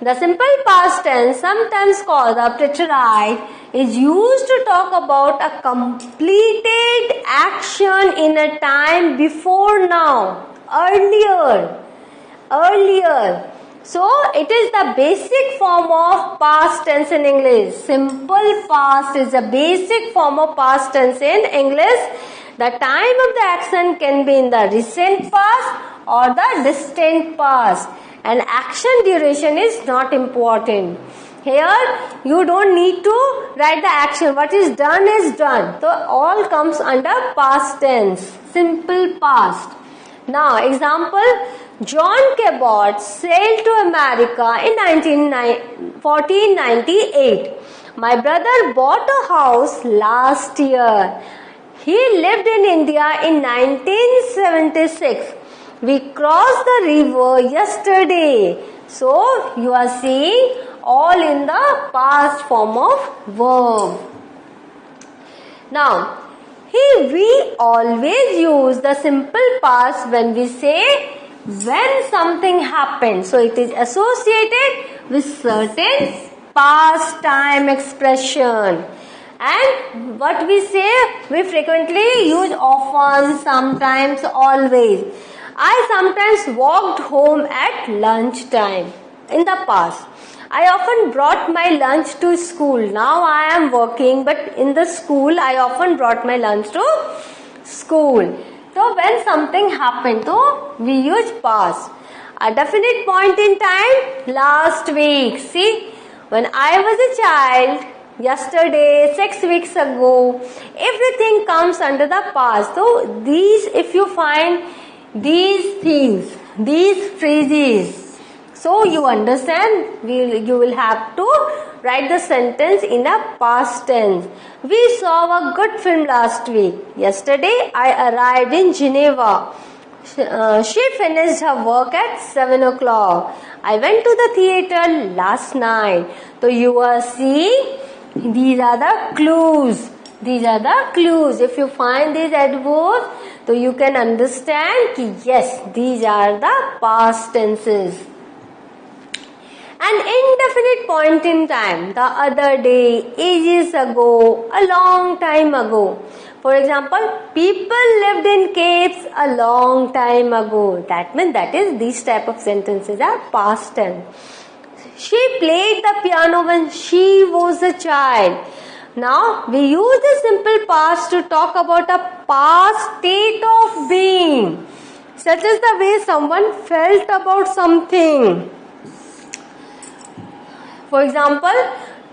The simple past tense, sometimes called the preterite, is used to talk about a completed action in a time before now, earlier. So, it is the basic form of past tense in English. Simple past is the basic form of past tense in English. The time of the action can be in the recent past or the distant past. And action duration is not important. Here, you don't need to write the action. What is done is done. So, all comes under past tense. Simple past. Now, example, John Cabot sailed to America in 1498. My brother bought a house last year. He lived in India in 1976. We crossed the river yesterday. So, you are seeing all in the past form of verb. Now, here we always use the simple past when we say when something happened. So, it is associated with certain past time expression. And what we say, we frequently use often, sometimes, always. I sometimes walked home at lunchtime in the past. I often brought my lunch to school. Now I am working, but in the school I often brought my lunch to school. So when something happened, so we use past. A definite point in time, last week. See, when I was a child, yesterday, 6 weeks ago, everything comes under the past. So these, if you find these things, these phrases, so you understand, you will have to write the sentence in a past tense. We saw a good film last week. Yesterday I arrived in Geneva. She finished her work at 7 o'clock. I went to the theater last night. So you are seeing, these are the clues. These are the clues. If you find these adverbs, so you can understand that yes, these are the past tenses. An indefinite point in time, the other day, ages ago, a long time ago. For example, people lived in caves a long time ago. That means these type of sentences are past tense. She played the piano when she was a child. Now, we use the simple past to talk about a past state of being, such as the way someone felt about something. For example,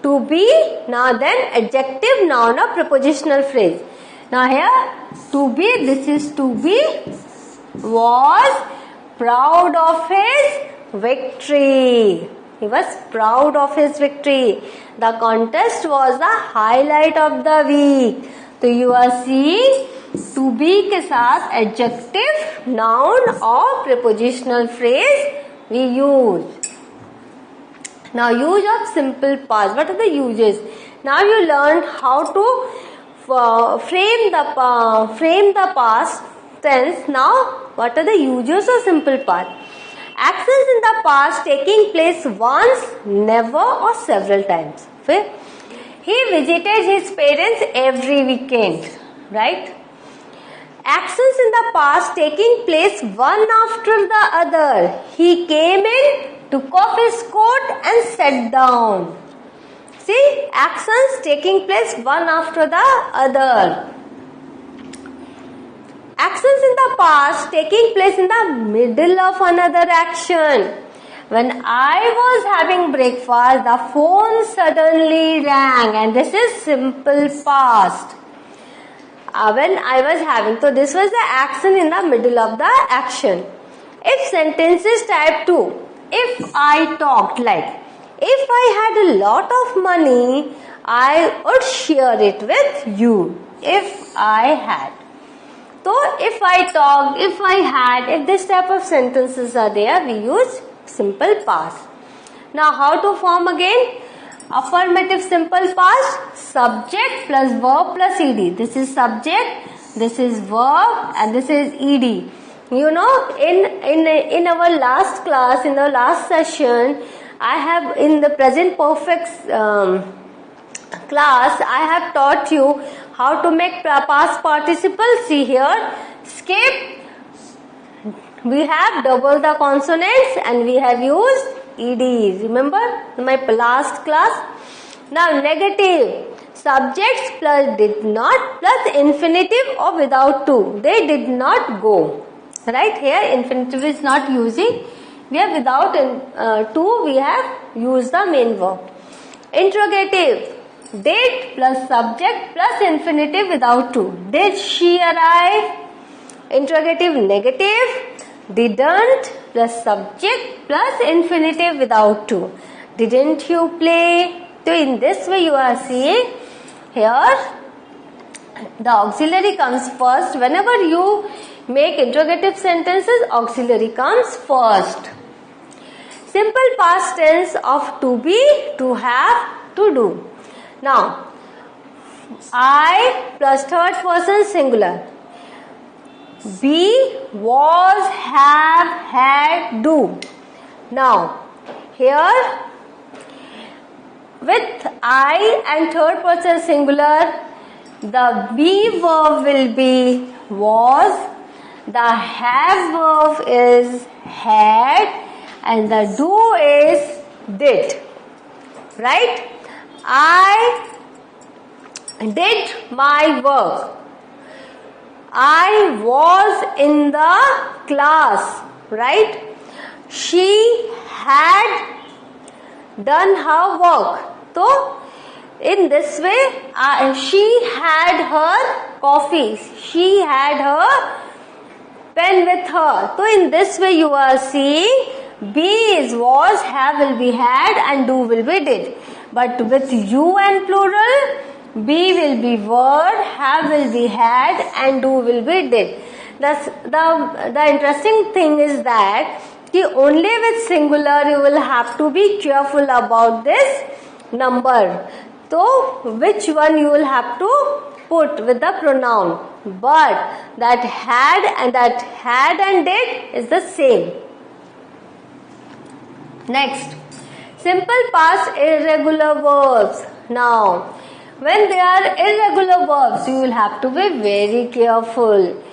to be, now then adjective, noun or prepositional phrase. Now here, to be, this is to be, was proud of his victory. He was proud of his victory. The contest was the highlight of the week. So you are seeing to be के साथ adjective, noun or prepositional phrase we use. Now use of simple past. What are the uses? Now you learned how to frame the past tense. Now what are the uses of simple past? Actions in the past taking place once, never or several times. He visited his parents every weekend. Right? Actions in the past taking place one after the other. He came in, took off his coat and sat down. See, actions taking place one after the other. Actions in the past taking place in the middle of another action. When I was having breakfast, the phone suddenly rang, and this is simple past. When I was having, so this was the action in the middle of the action. If sentences type 2, if I talked, like, if I had a lot of money, I would share it with you. If I had. So, if I talked, if I had, if this type of sentences are there, we use simple past. Now, how to form again? Affirmative simple past, subject plus verb plus ed. This is subject, this is verb, and this is ed. You know, in our last class, in the last session, I have in the present perfect class, I have taught you how to make past participle. See here, skip. We have double the consonants and we have used eds. Remember my last class? Now negative. Subjects plus did not plus infinitive or without to. They did not go. Right here infinitive is not using. We have without to we have used the main verb. Interrogative. Did plus subject plus infinitive without to. Did she arrive? Interrogative negative. Didn't plus subject plus infinitive without to. Didn't you play? So in this way you are seeing here the auxiliary comes first. Whenever you make interrogative sentences, auxiliary comes first. Simple past tense of to be, to have, to do. Now, I plus third person singular. Be, was, have, had, do. Now, here with I and third person singular, the be verb will be was, the have verb is had, and the do is did. Right? I did my work. I was in the class, right? She had done her work. So, in this way, she had her coffee. She had her pen with her. So, in this way, you are seeing be is was, have will be had, and do will be did. But with you and plural, be will be were, have will be had, and do will be did. The interesting thing is that only with singular you will have to be careful about this number. So which one you will have to put with the pronoun. But that had and did is the same. Next, simple past irregular verbs. Now, when they are irregular verbs, you will have to be very careful.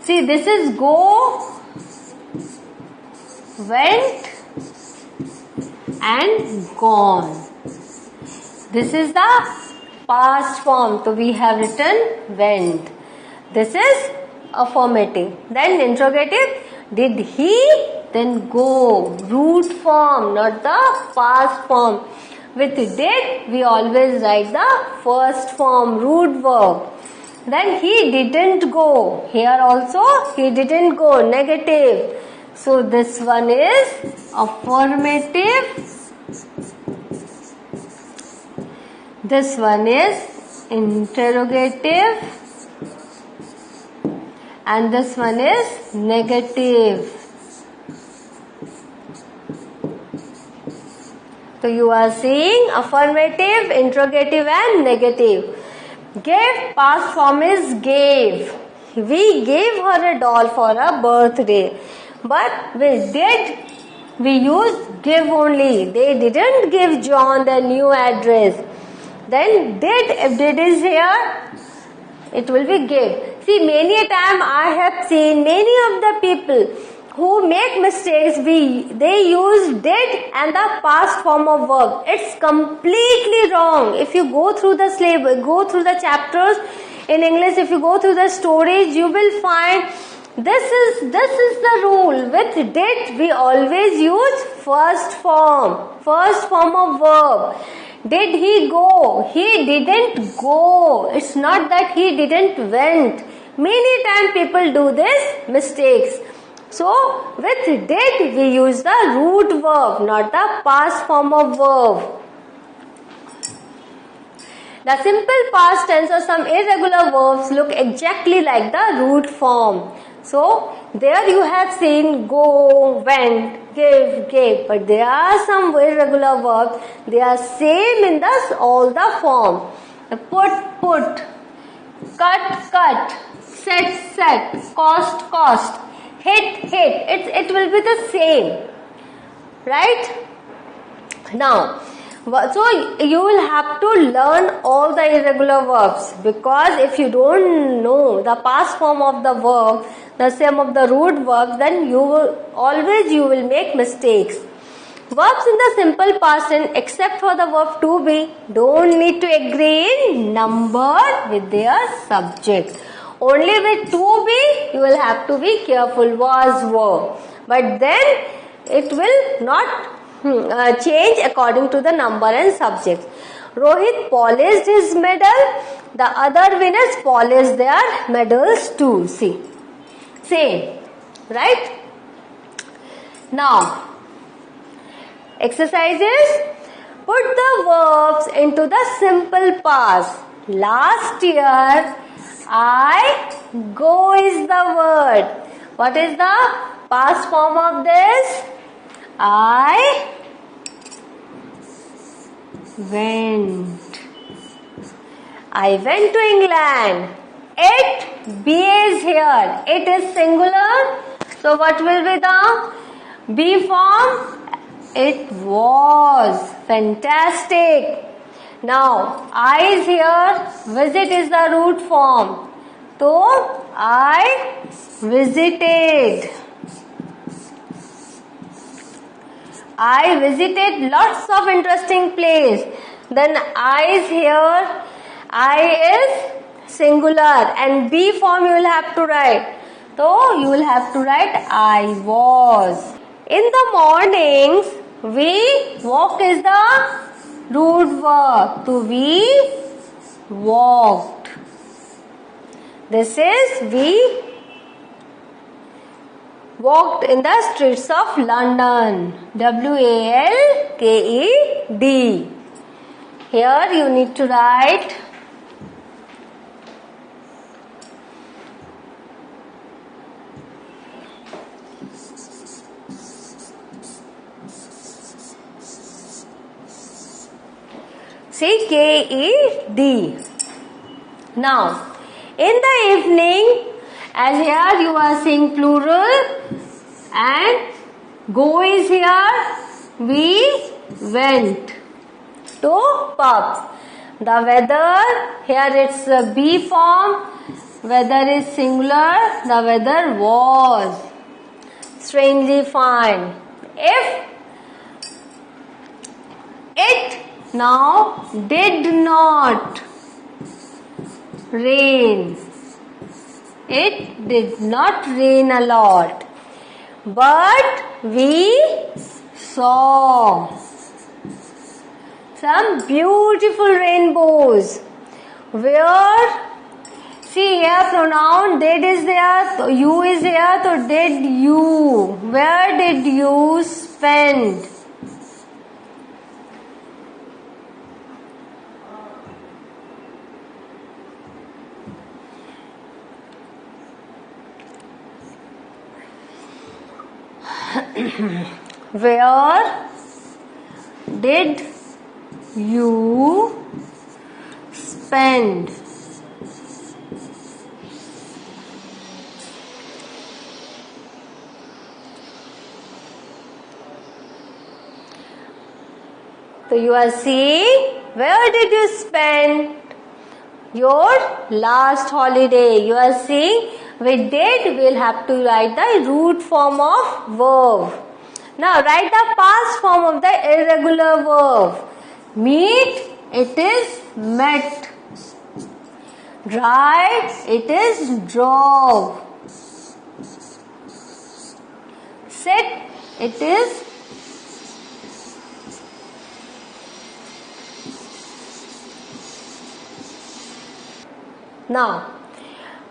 See, this is go, went, and gone. This is the past form. So, we have written went. This is affirmative. Then interrogative. Did he? Then go. Root form, not the past form. With did, we always write the first form, root verb. Then he didn't go. Here also, he didn't go, negative. So, this one is affirmative. This one is interrogative. And this one is negative. So you are seeing affirmative, interrogative and negative. Give, past form is gave. We gave her a doll for her birthday. But we used give only. They didn't give John the new address. Then did, if did is here, it will be give. See, many a time I have seen many of the people who make mistakes, they use did and the past form of verb. It's completely wrong. If you go through the syllabus, go through the chapters in English, if you go through the stories, you will find this is the rule. With did, we always use first form of verb. Did he go? He didn't go. It's not that he didn't went. Many times people do this mistakes. So, with did, we use the root verb, not the past form of verb. The simple past tense or some irregular verbs look exactly like the root form. So, there you have seen go, went, give, gave. But there are some irregular verbs. They are same in all the form. Put, cut, set, cost. Hit, it will be the same, right? Now, so you will have to learn all the irregular verbs, because if you don't know the past form of the verb, the same of the root verb, then you will make mistakes. Verbs in the simple past tense except for the verb to be don't need to agree in number with their subject. Only with to be you will have to be careful, was, were. But then it will not change according to the number and subject. Rohit polished his medal. The other winners polished their medals too. See, same, right? Now, exercises. Put the verbs into the simple past. Last year, I go is the word. What is the past form of this? I went. I went to England. It, be is here. It is singular. So what will be the be form? It was. Fantastic. Now, I is here. Visit is the root form. So, I visited. I visited lots of interesting place. Then I is here. I is singular, and be form you will have to write. So you will have to write I was. In the mornings we walk is the root verb. To we walked. This is we walked in the streets of London. WALKED. Here you need to write CKED. Now, in the evening, as here you are seeing plural, and go is here, we went to pubs. The weather, here it's a be form, weather is singular, the weather was strangely fine. If it now did not rain, it did not rain a lot, but we saw some beautiful rainbows. Where, see here pronoun did is there, you is here, so did you. Where did you spend? Where did you spend? So you are seeing, where did you spend your last holiday? You are seeing, with did, we will have to write the root form of verb. Now write the past form of the irregular verb. Meet, it is met. Drive, it is drove. Sit, it is now.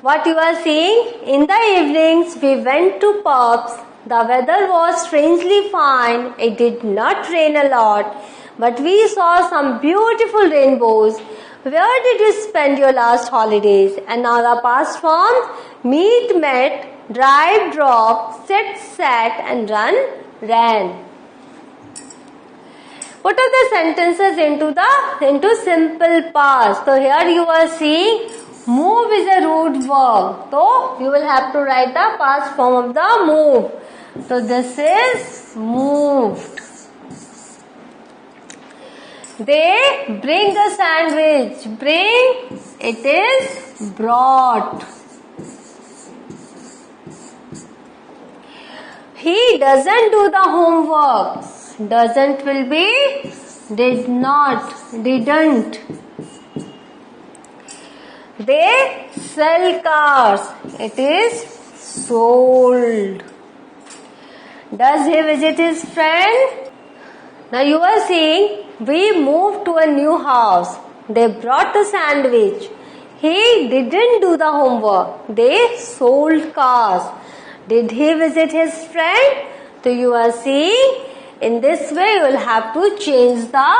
What you are seeing, in the evenings we went to pubs. The weather was strangely fine. It did not rain a lot, but we saw some beautiful rainbows. Where did you spend your last holidays? And now the past form, meet, met, drive, drove, sit, sat, and run, ran. Put up the sentences into simple past. So here you are seeing, move is a root verb. So you will have to write the past form of the move. So this is moved. They bring a sandwich. Bring, it is brought. He doesn't do the homework. Doesn't will be did not, didn't. They sell cars. It is sold. Does he visit his friend? Now you are seeing, we moved to a new house. They brought the sandwich. He didn't do the homework. They sold cars. Did he visit his friend? So you are seeing, in this way you will have to change the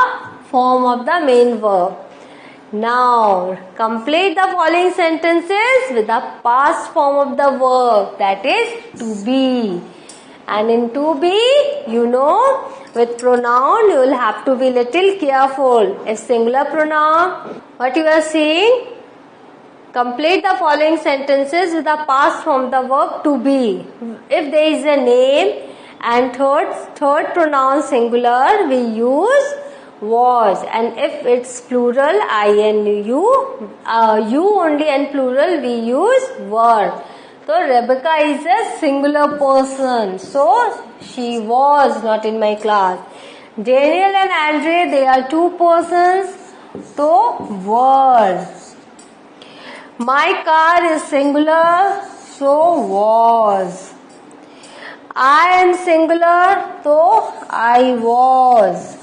form of the main verb. Now complete the following sentences with the past form of the verb, that is to be. And in to be, you know, with pronoun you will have to be little careful. If singular pronoun, what you are seeing? Complete the following sentences with the past form of the verb to be. If there is a name and third pronoun singular, we use was, and if it's plural, you only, and plural, we use were. So Rebecca is a singular person, so she was not in my class. Daniel and Andre, they are two persons, so were. My car is singular, so was. I am singular, so I was.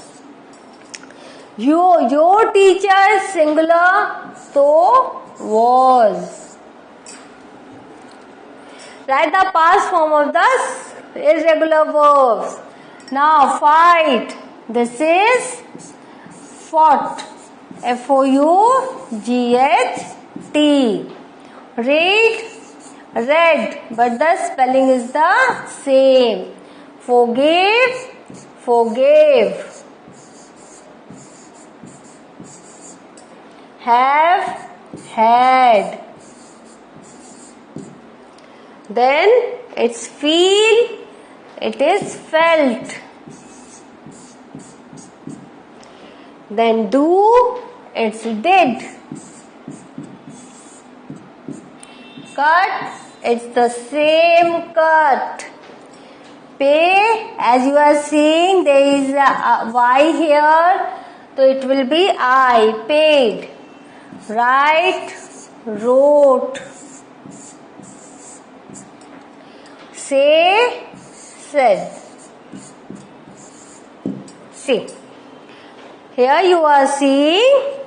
Your teacher is singular, so was. Write the past form of the irregular verbs. Now fight. This is fought. Fought. Read. Read. But the spelling is the same. Forgive. Forgave. Have. Had. Then it's feel, it is felt. Then do, it's did. Cut, it's the same cut. Pay, as you are seeing, there is a Y here, so it will be I, paid. Write, wrote. Say, said. See, here you are seeing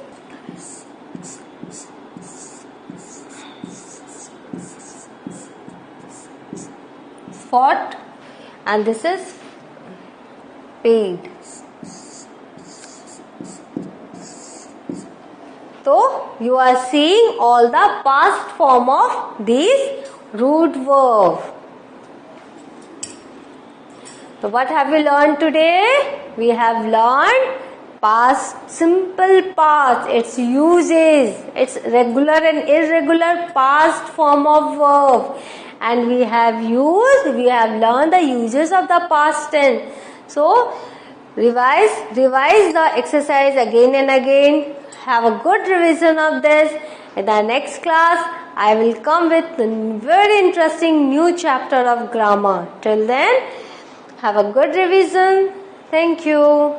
fought, and this is paid. So you are seeing all the past form of these root verbs. So what have we learned today? We have learned past, simple past, its uses, its regular and irregular past form of verb. And we have learned the uses of the past tense. So revise the exercise again and again. Have a good revision of this. In the next class, I will come with a very interesting new chapter of grammar. Till then, have a good revision. Thank you.